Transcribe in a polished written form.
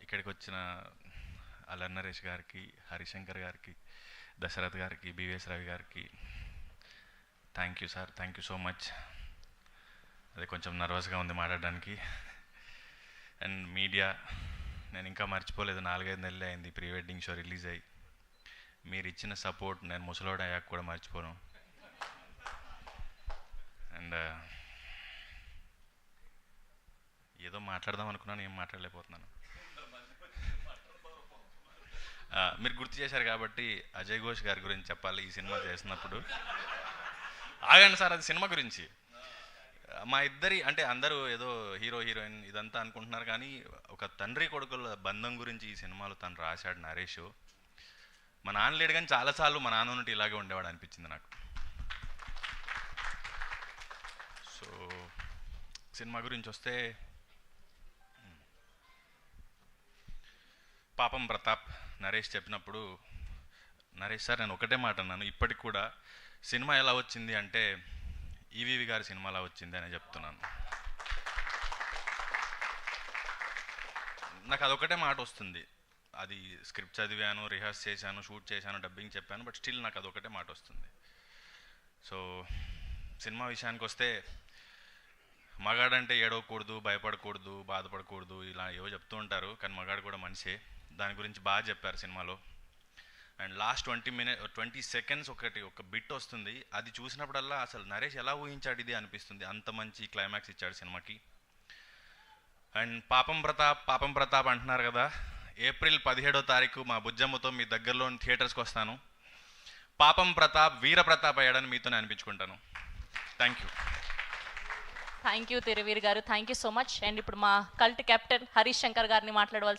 ఇక్కడికి వచ్చిన అల్లరి నరేష్ గారికి, హరిశంకర్ గారికి, దశరథ్ గారికి, బివిఎస్ రవి గారికి thank you sir, thank you so much. అదే కొంచెం నర్వస్గా ఉంది మాట్లాడడానికి. అండ్ మీడియా, నేను ఇంకా మర్చిపోలేదు, 4-5 నెలలే అయింది ప్రీ వెడ్డింగ్ షో రిలీజ్ అయ్యి. మీరు ఇచ్చిన సపోర్ట్ నేను ముసలోడు అయ్యాక కూడా మర్చిపోను. అండ్ ఏదో మాట్లాడదాం అనుకున్నాను, ఏం మాట్లాడలేకపోతున్నాను. మీరు గుర్తు చేశారు కాబట్టి అజయ్ ఘోష్ గారి గురించి చెప్పాలి. ఈ సినిమా చేసినప్పుడు ఆగండి సార్, అది సినిమా గురించి. మా ఇద్దరి అంటే అందరూ ఏదో హీరో హీరోయిన్ ఇదంతా అనుకుంటున్నారు, కానీ ఒక తండ్రి కొడుకుల బంధం గురించి ఈ సినిమాలో తను రాశాడు నరేష్. మా నాన్న లేడు కానీ చాలాసార్లు మా నాన్న నుండి ఇలాగే ఉండేవాడు అనిపించింది నాకు. సో సినిమా గురించి వస్తే, పాపం ప్రతాప్ నరేష్ చెప్పినప్పుడు, నరేష్ సార్ నేను ఒకటే మాట అన్నాను, ఇప్పటికి కూడా సినిమా ఎలా వచ్చింది అంటే ఈవీవి గారి సినిమాలా వచ్చింది అని చెప్తున్నాను. నాకు అదొకటే మాట వస్తుంది. అది స్క్రిప్ట్ చదివాను, రిహార్స్ చేశాను, షూట్ చేశాను, డబ్బింగ్ చెప్పాను, బట్ స్టిల్ నాకు అదొకటే మాట వస్తుంది. సో సినిమా విషయానికి వస్తే, మగాడంటే ఏడవకూడదు, భయపడకూడదు, బాధపడకూడదు, ఇలా ఏవో చెప్తూ ఉంటారు, కానీ మగాడు కూడా మనిషే. దాని గురించి బాగా చెప్పారు సినిమాలో. అండ్ లాస్ట్ 20 సెకండ్స్ ఒక బిట్ వస్తుంది, అది చూసినప్పుడల్లా అసలు నరేష్ ఎలా ఊహించాడు ఇది అనిపిస్తుంది. అంత మంచి క్లైమాక్స్ ఇచ్చాడు సినిమాకి. అండ్ పాపం ప్రతాప్ అంటున్నారు కదా, ఏప్రిల్ 17వ తారీఖు మా బుజ్జమ్మతో మీ దగ్గరలోని థియేటర్స్కి వస్తాను. పాపం ప్రతాప్ వీర ప్రతాప్ అయ్యాడని మీతోనే అనిపించుకుంటాను. Thank you. Thank you Thiruveer garu, thank you so much. And ఇప్పుడు మా కల్ట్ కెప్టెన్ హరీష్ శంకర్ గారిని మాట్లాడవలసి